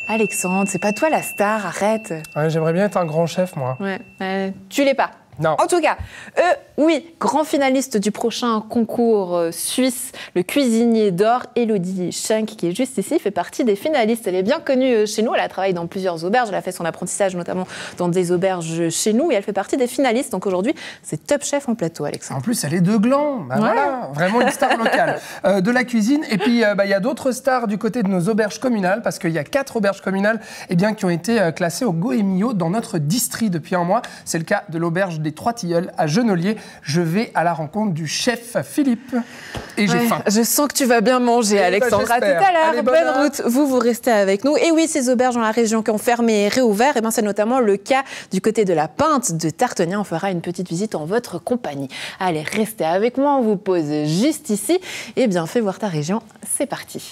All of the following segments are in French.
Alexandre, c'est pas toi la star, arrête. Ouais, j'aimerais bien être un grand chef, moi. Ouais, tu l'es pas. Non. En tout cas, oui, grand finaliste du prochain concours suisse, le cuisinier d'or, Elodie Schenk, qui est juste ici, fait partie des finalistes. Elle est bien connue chez nous, elle a travaillé dans plusieurs auberges, elle a fait son apprentissage notamment dans des auberges chez nous, et elle fait partie des finalistes. Donc aujourd'hui, c'est Top Chef en plateau, Alexandre. En plus, elle est de Gland. Bah voilà, vraiment une star locale de la cuisine. Et puis, il y a d'autres stars du côté de nos auberges communales, parce qu'il y a 4 auberges communales qui ont été classées au Goemio dans notre district depuis un mois. C'est le cas de l'auberge des Trois Tilleuls à Genolier. Je vais à la rencontre du chef Philippe et j'ai faim. Je sens que tu vas bien manger, Alexandre. À tout à l'heure. Bonne route. Vous restez avec nous. Et oui, ces auberges dans la région qui ont fermé et réouvert, c'est notamment le cas du côté de la Pinte de Tartenia. On fera une petite visite en votre compagnie. Allez, restez avec moi. On vous pose juste ici. Fais voir ta région. C'est parti.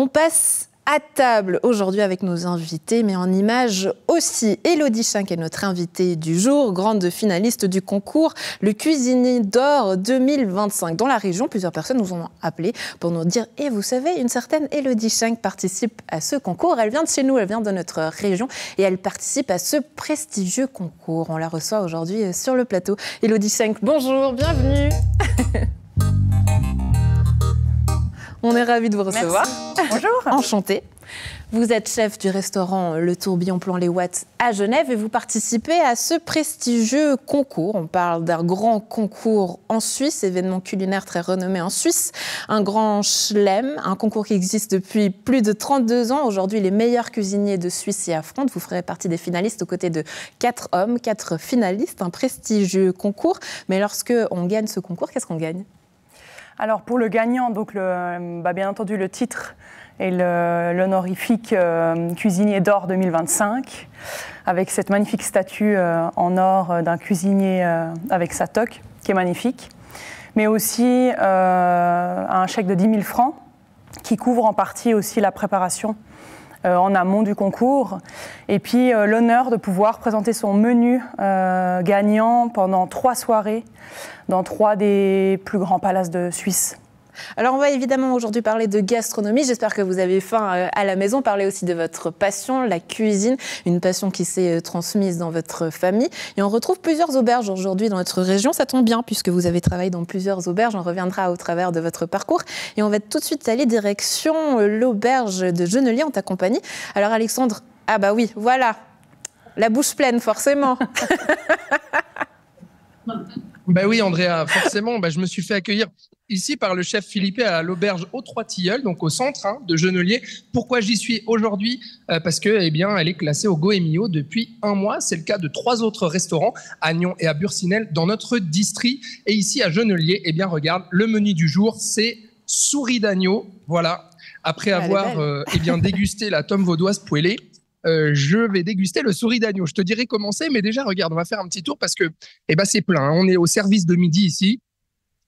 On passe à table aujourd'hui avec nos invités, mais en images aussi. Elodie Schenk est notre invitée du jour, grande finaliste du concours Le Cuisinier d'Or 2025. Dans la région, plusieurs personnes nous ont appelé pour nous dire « Et vous savez, une certaine Elodie Schenk participe à ce concours. Elle vient de chez nous, elle vient de notre région et elle participe à ce prestigieux concours. » On la reçoit aujourd'hui sur le plateau. Elodie Schenk, bonjour, bienvenue. On est ravis de vous recevoir. Merci. Bonjour. Enchantée. Vous êtes chef du restaurant Le Tourbillon Plan Les Watts à Genève et vous participez à ce prestigieux concours. On parle d'un grand concours en Suisse, événement culinaire très renommé en Suisse. Un grand chelem, un concours qui existe depuis plus de 32 ans. Aujourd'hui, les meilleurs cuisiniers de Suisse s'y affrontent. Vous ferez partie des finalistes aux côtés de 4 hommes, 4 finalistes. Un prestigieux concours. Mais lorsque on gagne ce concours, qu'est-ce qu'on gagne ? Alors pour le gagnant, donc bien entendu le titre et l'honorifique cuisinier d'or 2025, avec cette magnifique statue en or d'un cuisinier avec sa toque, qui est magnifique, mais aussi un chèque de 10 000 francs qui couvre en partie aussi la préparation en amont du concours, et puis l'honneur de pouvoir présenter son menu gagnant pendant 3 soirées dans 3 des plus grands palaces de Suisse. Alors on va évidemment aujourd'hui parler de gastronomie, j'espère que vous avez faim à la maison, parler aussi de votre passion, la cuisine, une passion qui s'est transmise dans votre famille. Et on retrouve plusieurs auberges aujourd'hui dans notre région, ça tombe bien puisque vous avez travaillé dans plusieurs auberges, on reviendra au travers de votre parcours. Et on va tout de suite aller direction l'auberge de Genolier en ta compagnie. Alors Alexandre, ah bah oui, voilà, la bouche pleine forcément. Ben oui, Andrea, forcément, je me suis fait accueillir ici par le chef Philippe à l'auberge aux Trois Tilleuls, donc au centre de Genolier. Pourquoi j'y suis aujourd'hui ? Parce que, elle est classée au Goemio depuis un mois. C'est le cas de 3 autres restaurants, à Nyon et à Bursinel, dans notre district. Et ici, à Genolier, regarde, le menu du jour, c'est souris d'agneau. Voilà. Après avoir, dégusté la tome vaudoise poêlée, je vais déguster le souris d'agneau. Je te dirai comment c'est, mais déjà, regarde, on va faire un petit tour parce que c'est plein. Hein. On est au service de midi ici.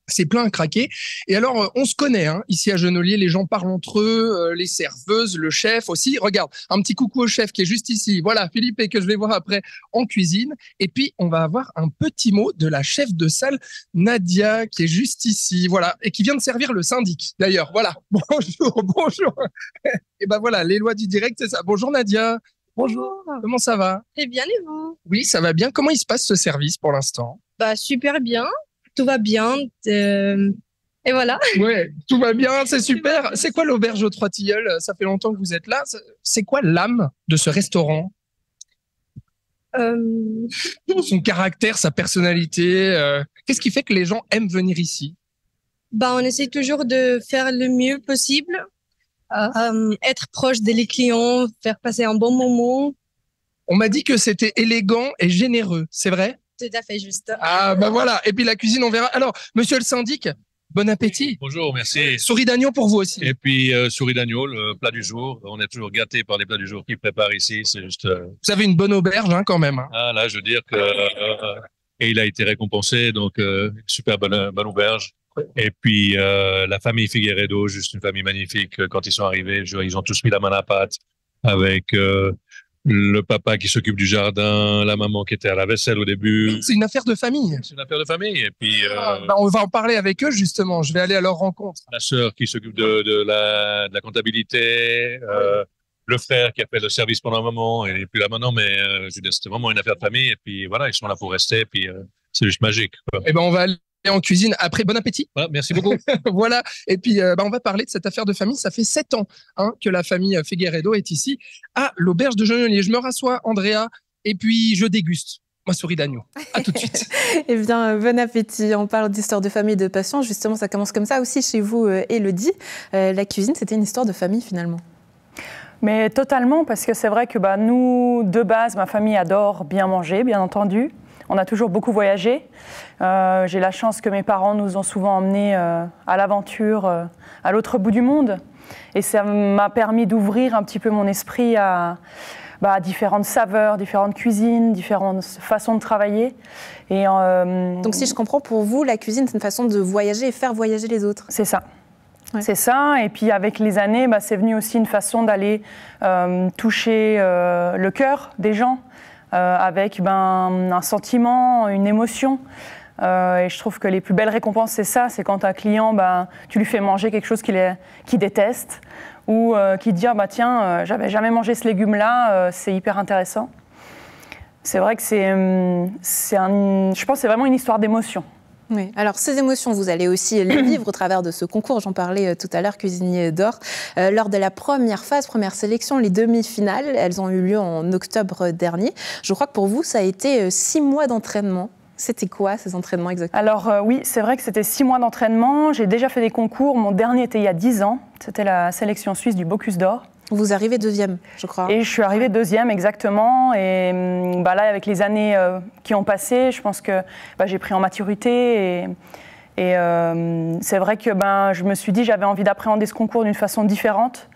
C'est plein à craquer. Et alors, on se connaît ici à Genolier. Les gens parlent entre eux, les serveuses, le chef aussi. Regarde, un petit coucou au chef qui est juste ici. Voilà, Philippe, et que je vais voir après en cuisine. Et puis, on va avoir un petit mot de la chef de salle, Nadia, qui est juste ici. Voilà, et qui vient de servir le syndic, d'ailleurs. Voilà, bonjour. Et voilà, les lois du direct, c'est ça. Bonjour Nadia. Bonjour. Comment ça va ? Très bien, et vous ? Oui, ça va bien. Comment il se passe ce service pour l'instant ? Super bien. Tout va bien. Et voilà. Ouais, tout va bien, c'est super. C'est quoi l'auberge aux Trois Tilleuls ? Ça fait longtemps que vous êtes là. C'est quoi l'âme de ce restaurant ? Son caractère, sa personnalité. Qu'est-ce qui fait que les gens aiment venir ici ? On essaie toujours de faire le mieux possible, être proche des clients, faire passer un bon moment. On m'a dit que c'était élégant et généreux, c'est vrai ? Tout à fait juste. Ah voilà, et puis la cuisine, on verra. Alors, monsieur le syndic, bon appétit. Bonjour, merci. Souris d'agneau pour vous aussi. Et puis, souris d'agneau, le plat du jour. On est toujours gâtés par les plats du jour qu'ils préparent ici. C'est juste. Vous avez une bonne auberge quand même. Ah là, je veux dire que et il a été récompensé, donc super bonne auberge. Et puis la famille Figueiredo, juste une famille magnifique. Quand ils sont arrivés, ils ont tous mis la main à la pâte avec le papa qui s'occupe du jardin, la maman qui était à la vaisselle au début. C'est une affaire de famille. C'est une affaire de famille. Et puis On va en parler avec eux justement. Je vais aller à leur rencontre. la sœur qui s'occupe de la comptabilité, le frère qui a fait le service pendant un moment et puis là maintenant, mais je veux dire, c'était vraiment une affaire de famille. Et puis voilà, ils sont là pour rester. Et puis c'est juste magique, quoi. Eh ben, on va aller en cuisine après. Bon appétit. Voilà, merci beaucoup. Voilà. Et puis, on va parler de cette affaire de famille. Ça fait 7 ans que la famille Figueiredo est ici à l'auberge de Genelier. Je me rassois, Andrea, et puis je déguste ma souris d'agneau. À tout de suite. Eh bien, bon appétit. On parle d'histoire de famille, de passion. Justement, ça commence comme ça aussi chez vous, Élodie. La cuisine, c'était une histoire de famille finalement. Mais totalement, parce que c'est vrai que nous, de base, ma famille adore bien manger, bien entendu. On a toujours beaucoup voyagé. J'ai la chance que mes parents nous ont souvent emmenés à l'aventure, à l'autre bout du monde. Et ça m'a permis d'ouvrir un petit peu mon esprit à différentes saveurs, différentes cuisines, différentes façons de travailler. Et, donc si je comprends, pour vous, la cuisine, c'est une façon de voyager et faire voyager les autres. C'est ça. Ouais. C'est ça, et puis avec les années, c'est venu aussi une façon d'aller toucher le cœur des gens avec un sentiment, une émotion. Et je trouve que les plus belles récompenses, c'est ça, c'est quand un client, tu lui fais manger quelque chose qu'il déteste ou qui dit tiens, j'avais jamais mangé ce légume-là, c'est hyper intéressant. C'est vrai que je pense que c'est vraiment une histoire d'émotion. Oui. Alors, ces émotions, vous allez aussi les vivre au travers de ce concours. J'en parlais tout à l'heure, Cuisinier d'or. Lors de la première phase, première sélection, les demi-finales, elles ont eu lieu en octobre dernier. Je crois que pour vous, ça a été 6 mois d'entraînement. C'était quoi, ces entraînements exactement? Alors oui, c'est vrai que c'était 6 mois d'entraînement. J'ai déjà fait des concours. Mon dernier était il y a 10 ans. C'était la sélection suisse du Bocuse d'or. Vous arrivez 2e, je crois. Et je suis arrivée 2e, exactement. Et là, avec les années qui ont passé, je pense que j'ai pris en maturité. Et c'est vrai que je me suis dit j'avais envie d'appréhender ce concours d'une façon différente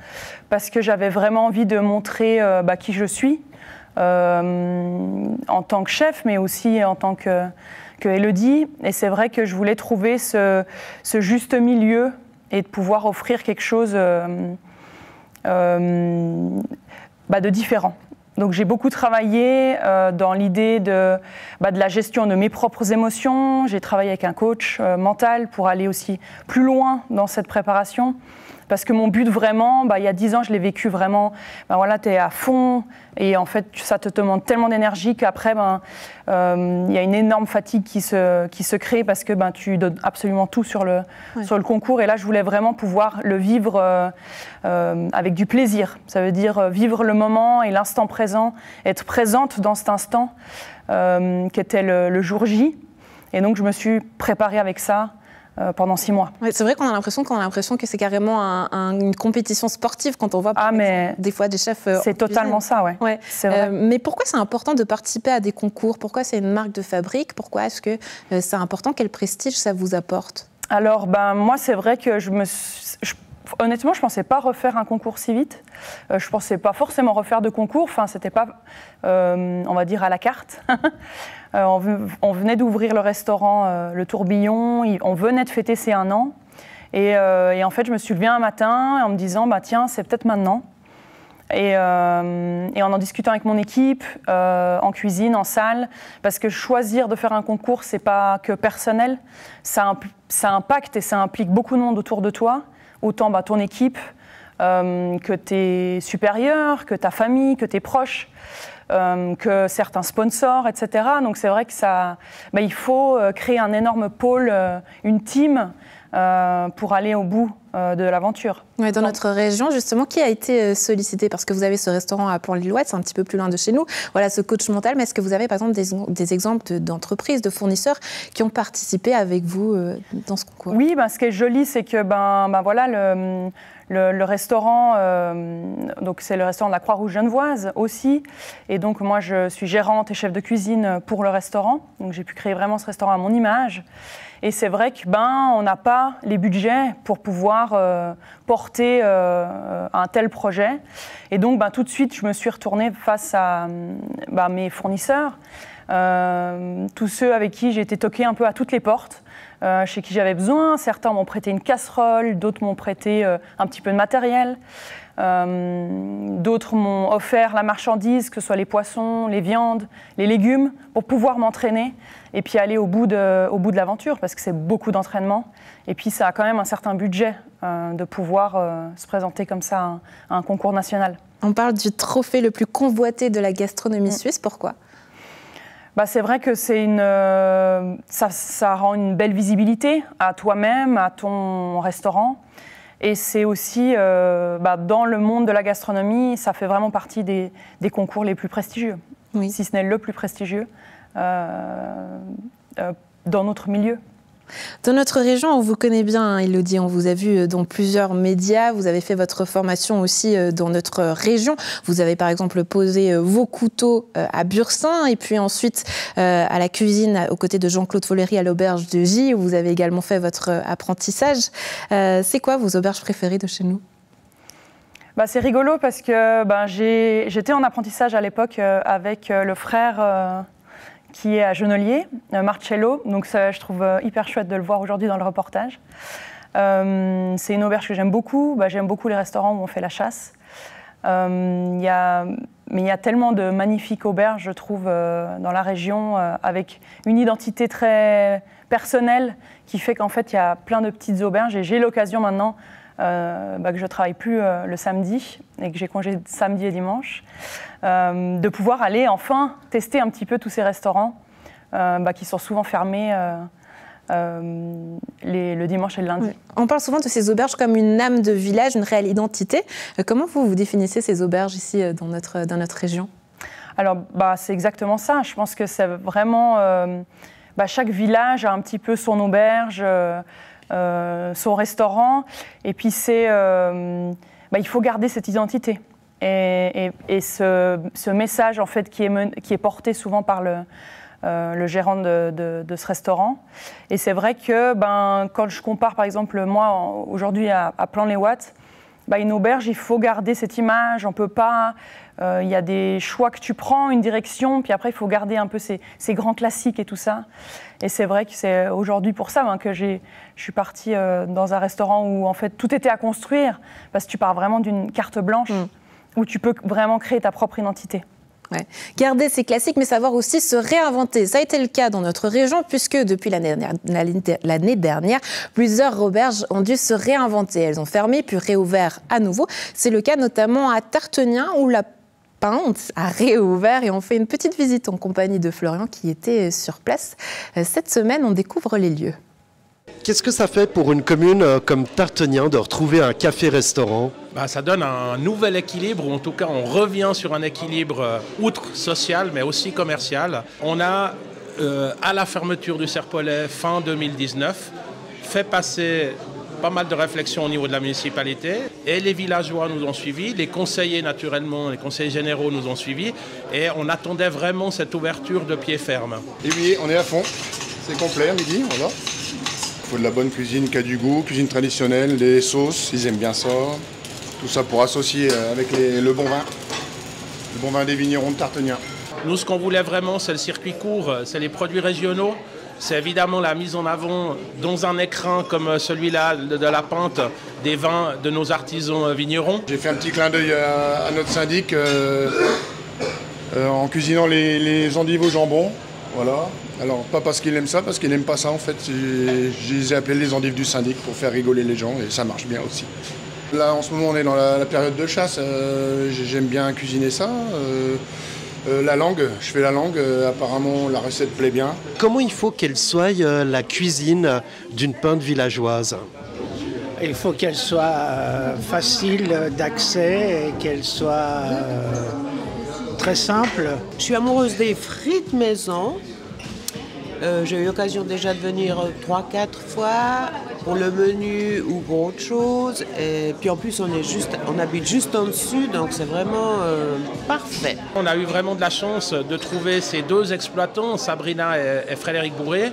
parce que j'avais vraiment envie de montrer qui je suis en tant que chef, mais aussi en tant que Élodie. Et c'est vrai que je voulais trouver ce juste milieu et de pouvoir offrir quelque chose de différent. Donc j'ai beaucoup travaillé dans l'idée de la gestion de mes propres émotions. J'ai travaillé avec un coach mental pour aller aussi plus loin dans cette préparation. Parce que mon but vraiment, il y a 10 ans, je l'ai vécu vraiment, tu es à fond et en fait, ça te demande tellement d'énergie qu'après, y a une énorme fatigue qui se crée parce que tu donnes absolument tout sur le concours. Et là, je voulais vraiment pouvoir le vivre avec du plaisir. Ça veut dire vivre le moment et l'instant présent, être présente dans cet instant qui était le jour J. Et donc, je me suis préparée avec ça. Pendant 6 mois. Ouais, c'est vrai qu'on a l'impression que c'est carrément une compétition sportive quand on voit des fois des chefs. C'est totalement ça, ouais. C'est vrai. Mais pourquoi c'est important de participer à des concours? Pourquoi c'est une marque de fabrique? Pourquoi est-ce que c'est important? Quel prestige ça vous apporte? Alors, moi, c'est vrai que honnêtement, je ne pensais pas refaire un concours si vite. Je ne pensais pas forcément refaire de concours. Enfin, c'était pas, on va dire, à la carte. On venait d'ouvrir le restaurant Le Tourbillon. On venait de fêter ses 1 an. Et en fait, je me suis levée un matin en me disant, tiens, c'est peut-être maintenant. Et en discutant avec mon équipe, en cuisine, en salle, parce que choisir de faire un concours, c'est pas que personnel. Ça impacte et ça implique beaucoup de monde autour de toi. Autant ton équipe, que tes supérieurs, que ta famille, que tes proches, que certains sponsors, etc. Donc c'est vrai que il faut créer un énorme pôle, une team, pour aller au bout de l'aventure. Ouais, dans notre région, justement, qui a été sollicité? Parce que vous avez ce restaurant à Plan-l'Île-Ouest, c'est un petit peu plus loin de chez nous. Voilà, ce coach mental. Mais est-ce que vous avez, par exemple, des exemples d'entreprises, de fournisseurs qui ont participé avec vous dans ce concours? Oui, ce qui est joli, c'est que voilà, le restaurant, donc c'est le restaurant de la Croix-Rouge genevoise aussi. Et donc, moi, je suis gérante et chef de cuisine pour le restaurant. Donc, j'ai pu créer vraiment ce restaurant à mon image. Et c'est vrai que on n'a pas les budgets pour pouvoir porter un tel projet. Et donc, tout de suite, je me suis retournée face à mes fournisseurs tous ceux avec qui j'ai été toquer un peu à toutes les portes, chez qui j'avais besoin. Certains m'ont prêté une casserole, d'autres m'ont prêté un petit peu de matériel. D'autres m'ont offert la marchandise, que ce soit les poissons, les viandes, les légumes, pour pouvoir m'entraîner et puis aller au bout de l'aventure, parce que c'est beaucoup d'entraînement. Et puis ça a quand même un certain budget de pouvoir se présenter comme ça à un concours national. On parle du trophée le plus convoité de la gastronomie suisse, pourquoi ? C'est vrai que ça rend une belle visibilité à toi-même, à ton restaurant. Et c'est aussi, dans le monde de la gastronomie, ça fait vraiment partie des concours les plus prestigieux, si ce n'est le plus prestigieux dans notre milieu. Dans notre région, on vous connaît bien, Élodie, on vous a vu dans plusieurs médias, vous avez fait votre formation aussi dans notre région. Vous avez par exemple posé vos couteaux à Bursin et puis ensuite à la cuisine aux côtés de Jean-Claude Follery à l'auberge de J, où vous avez également fait votre apprentissage. C'est quoi vos auberges préférées de chez nous ? C'est rigolo parce que j'étais en apprentissage à l'époque avec le frère qui est à Genolier, Marcello. Donc ça, je trouve hyper chouette de le voir aujourd'hui dans le reportage. C'est une auberge que j'aime beaucoup. J'aime beaucoup les restaurants où on fait la chasse. Mais il y a tellement de magnifiques auberges, je trouve, dans la région, avec une identité très personnelle qui fait qu'en fait, il y a plein de petites auberges. Et j'ai l'occasion maintenant que je ne travaille plus le samedi et que j'ai congé samedi et dimanche, de pouvoir aller enfin tester un petit peu tous ces restaurants qui sont souvent fermés le dimanche et le lundi. On parle souvent de ces auberges comme une âme de village, une réelle identité. Comment vous définissez ces auberges ici dans notre région ? Alors, c'est exactement ça. Je pense que c'est vraiment... chaque village a un petit peu son auberge, son restaurant, et puis il faut garder cette identité et ce message en fait qui est porté souvent par le gérant de ce restaurant. Et c'est vrai que quand je compare par exemple moi aujourd'hui à Plan-les-Ouates, une auberge, il faut garder cette image. On peut pas. Il y a des choix que tu prends, une direction, puis après il faut garder un peu ces grands classiques et tout ça. Et c'est vrai que c'est aujourd'hui pour ça que je suis partie dans un restaurant où en fait tout était à construire, parce que tu pars vraiment d'une carte blanche où tu peux vraiment créer ta propre identité. Ouais. Garder ces classiques, mais savoir aussi se réinventer. Ça a été le cas dans notre région, puisque depuis l'année dernière, plusieurs auberges ont dû se réinventer. Elles ont fermé, puis réouvert à nouveau. C'est le cas notamment à Tartenien, où la Pinte a réouvert, et on fait une petite visite en compagnie de Florian qui était sur place. Cette semaine, on découvre les lieux. Qu'est-ce que ça fait pour une commune comme Tartenien de retrouver un café-restaurant ? Ça donne un nouvel équilibre, ou en tout cas on revient sur un équilibre outre social mais aussi commercial. On a, à la fermeture du Serpolet fin 2019, fait passer pas mal de réflexions au niveau de la municipalité, et les villageois nous ont suivis, les conseillers naturellement, les conseillers généraux nous ont suivis, et on attendait vraiment cette ouverture de pied ferme. Et oui, on est à fond, c'est complet à midi, voilà. Il faut de la bonne cuisine qui a du goût, cuisine traditionnelle, des sauces, ils aiment bien ça. Tout ça pour associer avec le bon vin des vignerons de Tartenien. Nous, ce qu'on voulait vraiment, c'est le circuit court, c'est les produits régionaux. C'est évidemment la mise en avant dans un écrin comme celui-là de la Pinte des vins de nos artisans vignerons. J'ai fait un petit clin d'œil à notre syndic en cuisinant les endives au jambon. Voilà. Alors, pas parce qu'il aime ça, parce qu'il n'aime pas ça en fait. Je les ai appelés les endives du syndic pour faire rigoler les gens, et ça marche bien aussi. Là, en ce moment, on est dans la période de chasse. J'aime bien cuisiner ça. La langue, je fais la langue. Apparemment, la recette plaît bien. Comment il faut qu'elle soit la cuisine d'une pinte villageoise ? Il faut qu'elle soit facile d'accès et qu'elle soit très simple. Je suis amoureuse des frites maison. J'ai eu l'occasion déjà de venir 3-4 fois pour le menu ou pour autre chose. Et puis en plus, on habite juste en dessus, donc c'est vraiment parfait. On a eu vraiment de la chance de trouver ces deux exploitants, Sabrina et Frédéric Bourré,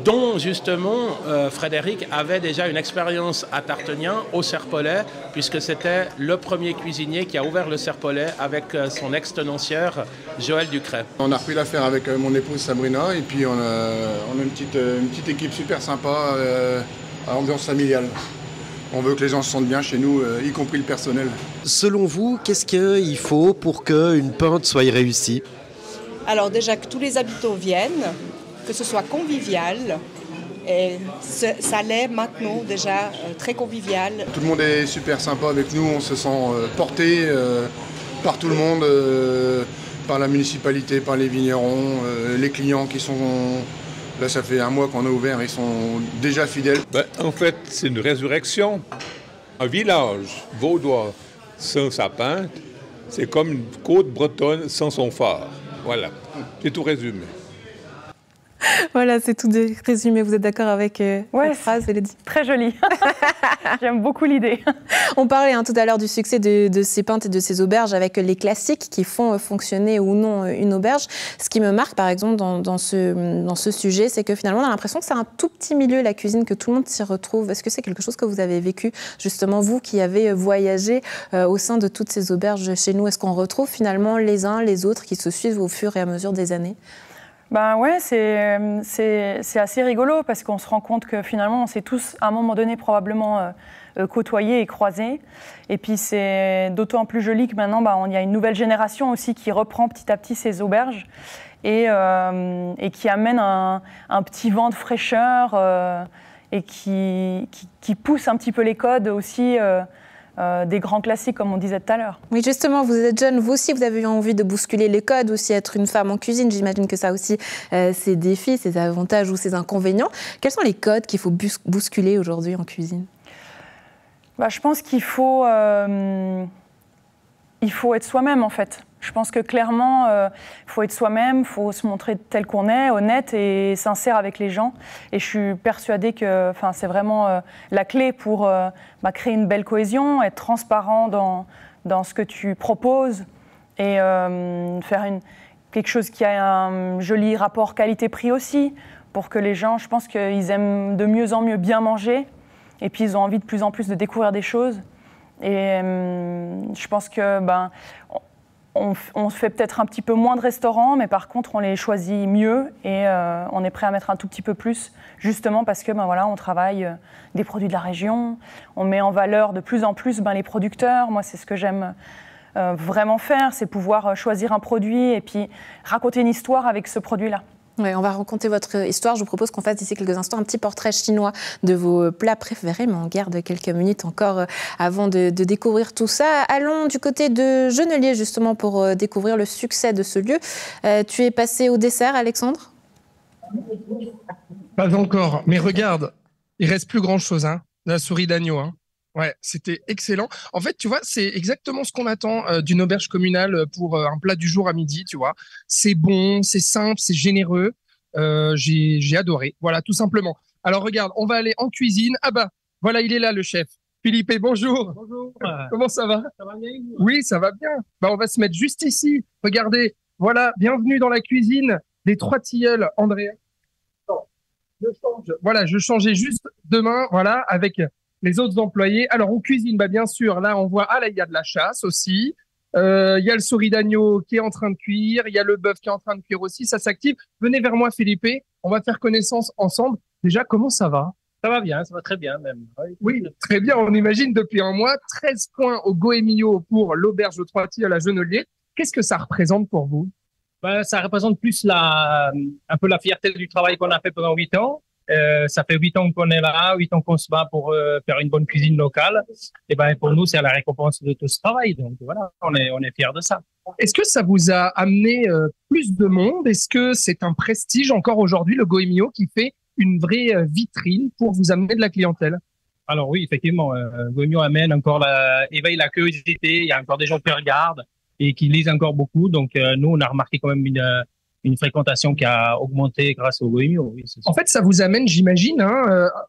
dont justement Frédéric avait déjà une expérience à Tartenien, au Serpollet, puisque c'était le premier cuisinier qui a ouvert le Serpollet avec son ex-tenancière Joël Ducret. On a repris l'affaire avec mon épouse Sabrina et puis on a une petite équipe super sympa à ambiance familiale. On veut que les gens se sentent bien chez nous, y compris le personnel. Selon vous, qu'est-ce qu'il faut pour qu'une pinte soit réussie? Alors déjà que tous les habitants viennent, que ce soit convivial, et ça l'est maintenant déjà très convivial. Tout le monde est super sympa avec nous, on se sent porté par tout le monde, par la municipalité, par les vignerons, les clients qui sont... Là, ça fait un mois qu'on a ouvert, ils sont déjà fidèles. En fait, c'est une résurrection. Un village vaudois sans sa pinte, c'est comme une côte bretonne sans son phare. Voilà, c'est tout résumé. Voilà, c'est tout résumé. Vous êtes d'accord avec cette phrase, Élodie? Très jolie. J'aime beaucoup l'idée. On parlait tout à l'heure du succès de ces pintes et de ces auberges avec les classiques qui font fonctionner ou non une auberge. Ce qui me marque, par exemple, dans ce sujet, c'est que finalement, on a l'impression que c'est un tout petit milieu, la cuisine, que tout le monde s'y retrouve. Est-ce que c'est quelque chose que vous avez vécu, justement, vous qui avez voyagé au sein de toutes ces auberges chez nous? Est-ce qu'on retrouve finalement les uns les autres qui se suivent au fur et à mesure des années? Ben ouais, c'est assez rigolo parce qu'on se rend compte que finalement on s'est tous à un moment donné probablement côtoyés et croisés. Et puis c'est d'autant plus joli que maintenant il y a une nouvelle génération aussi qui reprend petit à petit ces auberges et qui amène un petit vent de fraîcheur et qui pousse un petit peu les codes aussi. Des grands classiques, comme on disait tout à l'heure. Oui, justement, vous êtes jeune, vous aussi, vous avez eu envie de bousculer les codes, aussi être une femme en cuisine. J'imagine que ça a aussi ses défis, ses avantages ou ses inconvénients. Quels sont les codes qu'il faut bousculer aujourd'hui en cuisine? Je pense qu'il faut être soi-même, en fait. Je pense que clairement, il faut être soi-même, il faut se montrer tel qu'on est, honnête et sincère avec les gens. Et je suis persuadée que c'est vraiment la clé pour créer une belle cohésion, être transparent dans ce que tu proposes et faire quelque chose qui a un joli rapport qualité-prix aussi, pour que les gens, je pense qu'ils aiment de mieux en mieux bien manger et puis ils ont envie de plus en plus de découvrir des choses. Et je pense que on fait peut-être un petit peu moins de restaurants, mais par contre, on les choisit mieux et on est prêt à mettre un tout petit peu plus, justement parce que on travaille des produits de la région, on met en valeur de plus en plus les producteurs. Moi, c'est ce que j'aime vraiment faire, c'est pouvoir choisir un produit et puis raconter une histoire avec ce produit-là. Oui, on va raconter votre histoire. Je vous propose qu'on fasse d'ici quelques instants un petit portrait chinois de vos plats préférés, mais on garde quelques minutes encore avant de découvrir tout ça. Allons du côté de Genelier, justement, pour découvrir le succès de ce lieu. Tu es passé au dessert, Alexandre? Pas encore, mais regarde, il reste plus grand-chose, la souris d'agneau. Ouais, c'était excellent. En fait, tu vois, c'est exactement ce qu'on attend d'une auberge communale pour un plat du jour à midi, tu vois. C'est bon, c'est simple, c'est généreux. J'ai adoré. Voilà, tout simplement. Alors, regarde, on va aller en cuisine. Ah bah, voilà, il est là, le chef. Philippe, bonjour. Bonjour. Comment ça va? Ça va bien? Oui, ça va bien. On va se mettre juste ici. Regardez, voilà, bienvenue dans la cuisine des Trois Tilleuls, Andrea. Je changeais juste demain, voilà, avec les autres employés. Alors, on cuisine, bien sûr. Là, on voit, il y a de la chasse aussi. Il y a le souris d'agneau qui est en train de cuire. Il y a le bœuf qui est en train de cuire aussi. Ça s'active. Venez vers moi, Philippe. On va faire connaissance ensemble. Déjà, comment ça va? Ça va bien, ça va très bien même. Oui, très bien. On imagine depuis un mois, 13 points au Goemio pour l'auberge aux Trois Tilleuls à Genelier. Qu'est-ce que ça représente pour vous? Ça représente plus un peu la fierté du travail qu'on a fait pendant 8 ans. Ça fait 8 ans qu'on est là, 8 ans qu'on se bat pour faire une bonne cuisine locale. Et pour nous, c'est la récompense de tout ce travail. Donc voilà, on est fiers de ça. Est-ce que ça vous a amené plus de monde? Est-ce que c'est un prestige encore aujourd'hui, le Goemio, qui fait une vraie vitrine pour vous amener de la clientèle? Alors oui, effectivement, Goemio amène encore éveille la curiosité. Il y a encore des gens qui regardent et qui lisent encore beaucoup. Donc nous, on a remarqué quand même une fréquentation qui a augmenté grâce au Goemio. Oui, en fait, ça vous amène, j'imagine,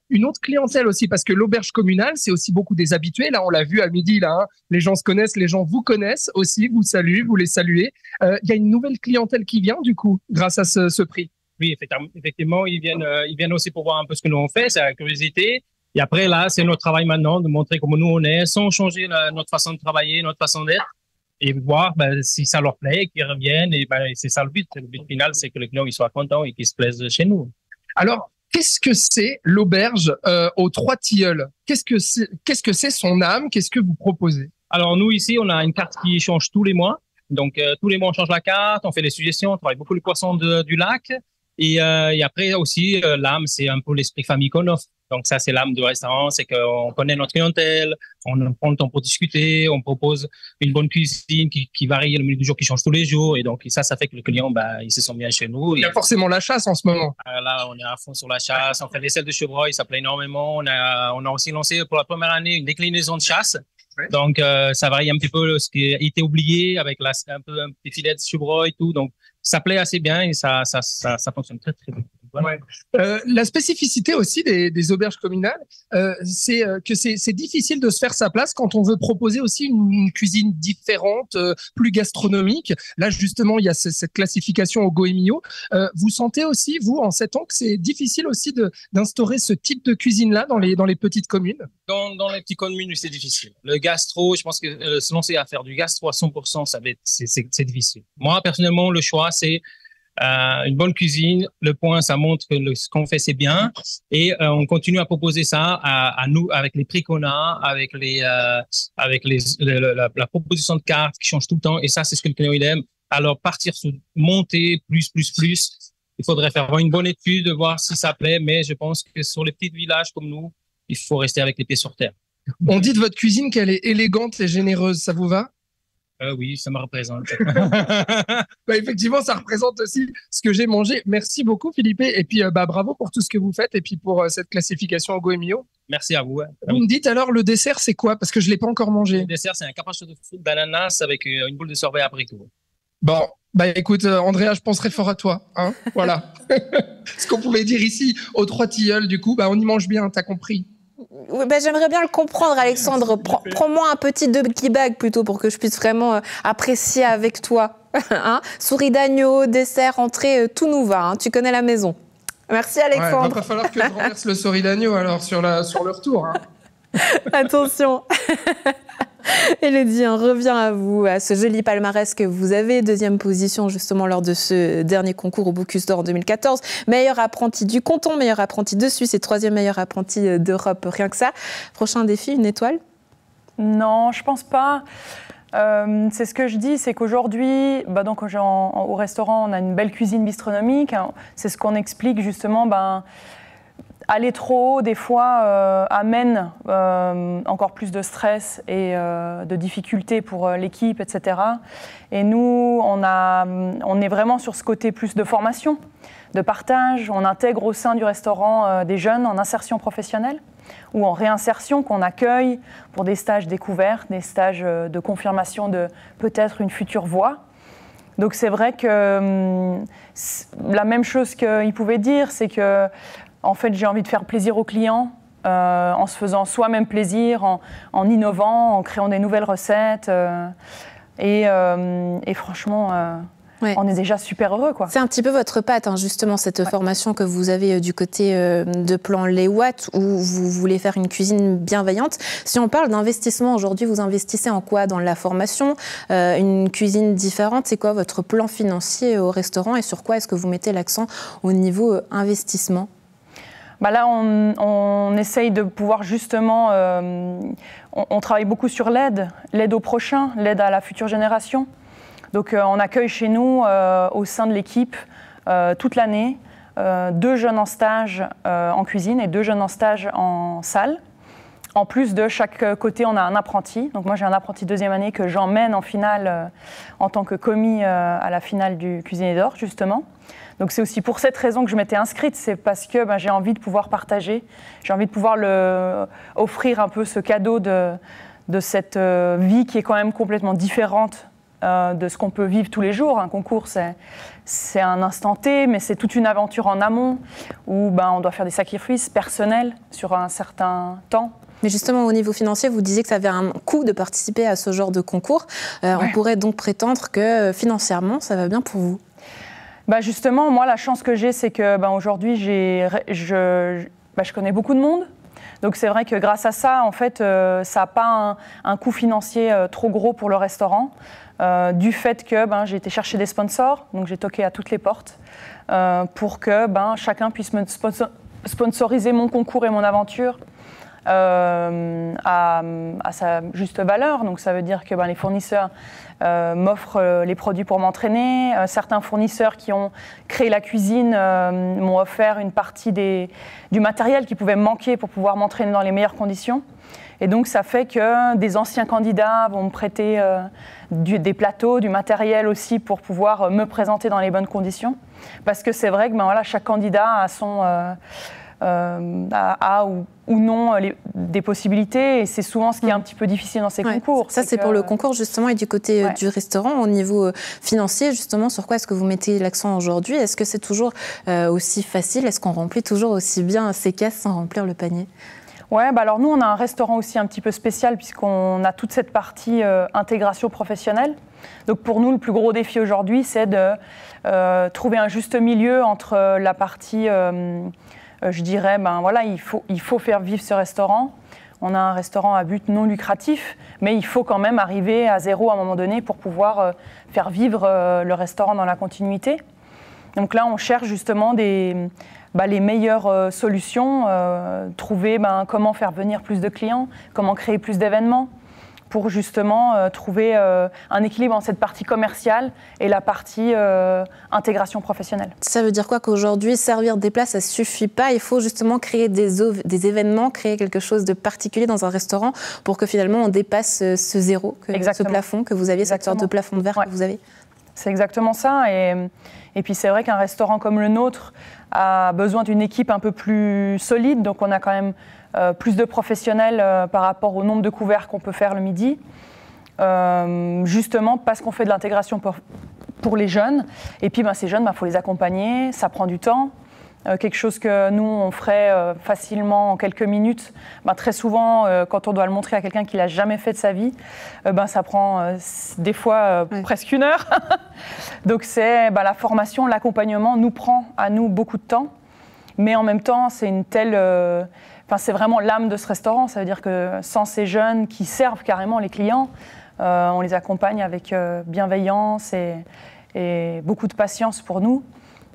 une autre clientèle aussi, parce que l'auberge communale, c'est aussi beaucoup des habitués. Là, on l'a vu à midi, là, les gens se connaissent, les gens vous connaissent aussi, vous saluent, vous les saluez. Il y a une nouvelle clientèle qui vient, du coup, grâce à ce prix. Oui, effectivement, ils viennent aussi pour voir un peu ce que nous on fait, c'est la curiosité. Et après, là, c'est notre travail maintenant de montrer comment nous on est, sans changer notre façon de travailler, notre façon d'être, et voir si ça leur plaît, qu'ils reviennent. Et c'est ça le but. Le but final, c'est que le client il soit content et qu'il se plaise chez nous. Alors, qu'est-ce que c'est l'auberge aux Trois Tilleuls? Qu'est-ce que c'est son âme? Qu'est-ce que vous proposez? Alors, nous, ici, on a une carte qui change tous les mois. Donc, tous les mois, on change la carte, on fait des suggestions, on travaille beaucoup les poissons du lac. Et après aussi, l'âme, c'est un peu l'esprit famille qu'on offre. Donc ça, c'est l'âme du restaurant, c'est qu'on connaît notre clientèle, on prend le temps pour discuter, on propose une bonne cuisine qui varie le menu du jour, qui change tous les jours. Et donc ça fait que le client, il se sent bien chez nous. Il y a forcément la chasse en ce moment. Là, on est à fond sur la chasse, on fait des selles de chevreuil, ça plaît énormément. On a aussi lancé pour la première année une déclinaison de chasse. Ouais. Donc ça varie un petit peu ce qui a été oublié avec un petit filet de chevreuil et tout. Donc ça plaît assez bien et ça fonctionne très très bien. Voilà. Ouais. La spécificité aussi des auberges communales, c'est que c'est difficile de se faire sa place quand on veut proposer aussi une cuisine différente, plus gastronomique. Là, justement, il y a cette classification au Goemio. Vous sentez aussi, vous, en 7 ans, que c'est difficile aussi d'instaurer ce type de cuisine-là dans les petites communes? Dans les petites communes, c'est difficile. Le gastro, je pense que se lancer à faire du gastro à 100%, c'est difficile. Moi, personnellement, le choix, c'est une bonne cuisine. Le point, ça montre que ce qu'on fait, c'est bien. Et on continue à proposer ça à nous, avec les prix qu'on a, avec la proposition de cartes qui change tout le temps. Et ça, c'est ce que le client il aime. Alors, partir sur monter plus. Il faudrait faire une bonne étude, voir si ça plaît. Mais je pense que sur les petits villages comme nous, il faut rester avec les pieds sur terre. On dit de votre cuisine qu'elle est élégante et généreuse. Ça vous va? Oui, ça me représente. Effectivement, ça représente aussi ce que j'ai mangé. Merci beaucoup, Philippe. Et puis, bravo pour tout ce que vous faites et puis pour cette classification au Goemio. Merci à vous. Vous me dites alors, le dessert, c'est quoi? Parce que je ne l'ai pas encore mangé. Le dessert, c'est un carpaccio de fruits d'ananas avec une boule de sorbet abricot. Bon, écoute, Andrea, je penserai fort à toi. Hein, voilà. Ce qu'on pouvait dire ici, aux Trois Tilleuls, du coup, on y mange bien, t'as compris. J'aimerais bien le comprendre, Alexandre. Prends-moi un petit double bag plutôt pour que je puisse vraiment apprécier avec toi. Hein, souris d'agneau, dessert, entrée, tout nous va. Hein, tu connais la maison. Merci, Alexandre. Il va pas falloir que je renverse le souris d'agneau alors sur le retour. Hein. Attention. Élodie, on revient à vous, à ce joli palmarès que vous avez. 2e position justement lors de ce dernier concours au Bocuse d'Or en 2014. Meilleur apprenti du canton, meilleur apprenti de Suisse et 3e meilleur apprenti d'Europe, rien que ça. Prochain défi, une étoile? Non, je pense pas. C'est ce que je dis, c'est qu'aujourd'hui, au restaurant, on a une belle cuisine bistronomique. C'est ce qu'on explique justement. Aller trop haut, des fois, amène encore plus de stress et de difficultés pour l'équipe, etc. Et nous, on est vraiment sur ce côté plus de formation, de partage. On intègre au sein du restaurant des jeunes en insertion professionnelle ou en réinsertion qu'on accueille pour des stages découvertes, des stages de confirmation de peut-être une future voie. Donc c'est vrai que la même chose qu'il pouvait dire, c'est que en fait, j'ai envie de faire plaisir aux clients en se faisant soi-même plaisir, en innovant, en créant des nouvelles recettes. Et franchement, on est déjà super heureux, quoi. C'est un petit peu votre patte, hein, justement, cette formation que vous avez du côté de Plan Les Watts, où vous voulez faire une cuisine bienveillante. Si on parle d'investissement, aujourd'hui, vous investissez en quoi dans la formation? Une cuisine différente, c'est quoi votre plan financier au restaurant et sur quoi est-ce que vous mettez l'accent au niveau investissement? Là, on essaye de pouvoir justement... on travaille beaucoup sur l'aide au prochain, l'aide à la future génération. Donc, on accueille chez nous, au sein de l'équipe, toute l'année, 2 jeunes en stage en cuisine et 2 jeunes en stage en salle. En plus de chaque côté, on a un apprenti. Donc, moi, j'ai un apprenti 2e année que j'emmène en finale en tant que commis à la finale du Cuisinier d'Or, justement. Donc c'est aussi pour cette raison que je m'étais inscrite, c'est parce que j'ai envie de pouvoir partager, j'ai envie de pouvoir offrir un peu ce cadeau de cette vie qui est quand même complètement différente de ce qu'on peut vivre tous les jours. Un concours, c'est un instant T, mais c'est toute une aventure en amont où on doit faire des sacrifices personnels sur un certain temps. Mais justement, au niveau financier, vous disiez que ça avait un coût de participer à ce genre de concours. On pourrait donc prétendre que financièrement, ça va bien pour vous. Justement, moi, la chance que j'ai, c'est que aujourd'hui, je connais beaucoup de monde. Donc c'est vrai que grâce à ça, en fait, ça n'a pas un coût financier trop gros pour le restaurant. Du fait que j'ai été chercher des sponsors, donc j'ai toqué à toutes les portes pour que chacun puisse me sponsoriser mon concours et mon aventure à sa juste valeur. Donc ça veut dire que les fournisseurs m'offrent les produits pour m'entraîner. Certains fournisseurs qui ont créé la cuisine m'ont offert une partie du matériel qui pouvait me manquer pour pouvoir m'entraîner dans les meilleures conditions. Et donc ça fait que des anciens candidats vont me prêter des plateaux, du matériel aussi pour pouvoir me présenter dans les bonnes conditions. Parce que c'est vrai que chaque candidat a son... a ou non des possibilités, et c'est souvent ce qui est un petit peu difficile dans ces concours. Ça, c'est pour le concours, justement, et du côté du restaurant, au niveau financier, justement, sur quoi est-ce que vous mettez l'accent aujourd'hui? Est-ce que c'est toujours aussi facile? Est-ce qu'on remplit toujours aussi bien ses caisses sans remplir le panier? Ouais, alors nous, on a un restaurant aussi un petit peu spécial, puisqu'on a toute cette partie intégration professionnelle. Donc pour nous, le plus gros défi aujourd'hui, c'est de trouver un juste milieu entre la partie... je dirais, il faut faire vivre ce restaurant. On a un restaurant à but non lucratif, mais il faut quand même arriver à zéro à un moment donné pour pouvoir faire vivre le restaurant dans la continuité. Donc là, on cherche justement les meilleures solutions, trouver comment faire venir plus de clients, comment créer plus d'événements, pour justement trouver un équilibre entre cette partie commerciale et la partie intégration professionnelle. Ça veut dire quoi qu'aujourd'hui, servir des plats, ça ne suffit pas? Il faut justement créer des événements, créer quelque chose de particulier dans un restaurant pour que finalement on dépasse ce zéro, ce plafond que vous aviez, cette sorte de plafond de verre que vous avez. C'est exactement ça. Et puis c'est vrai qu'un restaurant comme le nôtre a besoin d'une équipe un peu plus solide. Donc on a quand même plus de professionnels par rapport au nombre de couverts qu'on peut faire le midi. Justement parce qu'on fait de l'intégration pour les jeunes. Et puis ces jeunes, faut les accompagner, ça prend du temps. Quelque chose que nous, on ferait facilement en quelques minutes. Très souvent, quand on doit le montrer à quelqu'un qui ne l'a jamais fait de sa vie, ça prend des fois presque 1 heure. Donc c'est la formation, l'accompagnement nous prend à nous beaucoup de temps. Mais en même temps, c'est une telle... c'est vraiment l'âme de ce restaurant. Ça veut dire que sans ces jeunes qui servent carrément les clients, on les accompagne avec bienveillance et beaucoup de patience pour nous.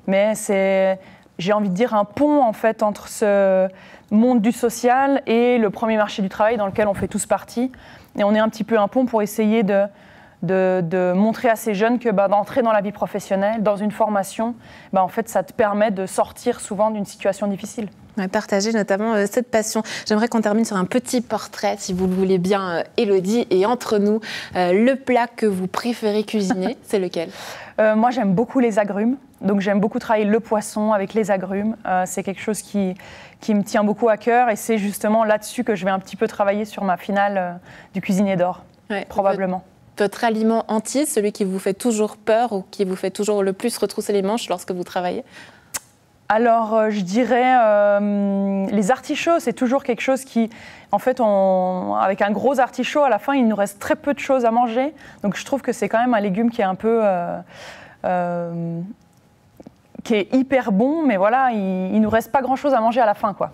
Mais c'est... j'ai envie de dire, un pont en fait entre ce monde du social et le premier marché du travail dans lequel on fait tous partie. Et on est un petit peu un pont pour essayer de montrer à ces jeunes que d'entrer dans la vie professionnelle, dans une formation, en fait, ça te permet de sortir souvent d'une situation difficile. Partager notamment cette passion. J'aimerais qu'on termine sur un petit portrait, si vous le voulez bien, Élodie. Et entre nous, le plat que vous préférez cuisiner, c'est lequel? Moi, j'aime beaucoup les agrumes. Donc, j'aime beaucoup travailler le poisson avec les agrumes. C'est quelque chose qui me tient beaucoup à cœur. Et c'est justement là-dessus que je vais un petit peu travailler sur ma finale du cuisinier d'or, probablement. Votre aliment hantise, celui qui vous fait toujours peur ou qui vous fait toujours le plus retrousser les manches lorsque vous travaillez? Alors, je dirais les artichauts, c'est toujours quelque chose qui, en fait, avec un gros artichaut, à la fin, il nous reste très peu de choses à manger. Donc, je trouve que c'est quand même un légume qui est un peu... qui est hyper bon, mais voilà, il nous reste pas grand-chose à manger à la fin, quoi.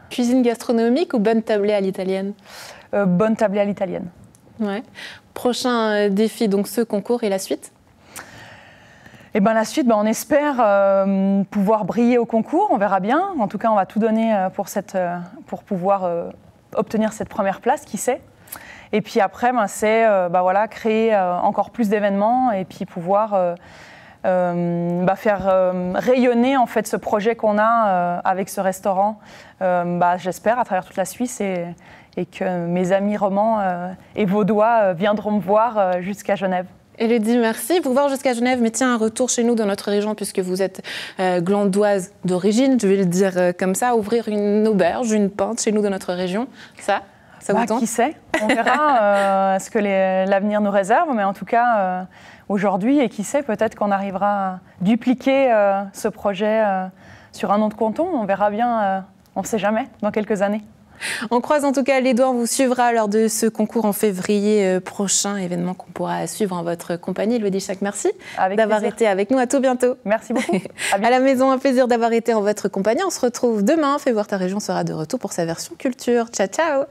Cuisine gastronomique ou bonne tablée à l'italienne? Bonne tablée à l'italienne. Ouais. Prochain défi, donc ce concours et la suite? Et la suite, on espère pouvoir briller au concours, on verra bien. En tout cas, on va tout donner pour pouvoir obtenir cette première place, qui sait. Et puis après, c'est créer encore plus d'événements et puis pouvoir faire rayonner en fait ce projet qu'on a avec ce restaurant. J'espère à travers toute la Suisse et que mes amis romans et vaudois viendront me voir jusqu'à Genève. Élodie, merci. Vous voir jusqu'à Genève, mais tiens, un retour chez nous dans notre région, puisque vous êtes glandoise d'origine, je vais le dire comme ça, ouvrir une auberge, une pinte chez nous dans notre région, ça vous tente? Qui sait? On verra ce que l'avenir nous réserve, mais en tout cas, aujourd'hui, et qui sait, peut-être qu'on arrivera à dupliquer ce projet sur un autre canton, on verra bien, on ne sait jamais, dans quelques années. On croise en tout cas les doigts, on vous suivra lors de ce concours en février prochain, événement qu'on pourra suivre en votre compagnie. Élodie Chac, merci d'avoir été avec nous. À tout bientôt. Merci beaucoup. À la maison, un plaisir d'avoir été en votre compagnie. On se retrouve demain. Fais voir ta région sera de retour pour sa version culture. Ciao, ciao.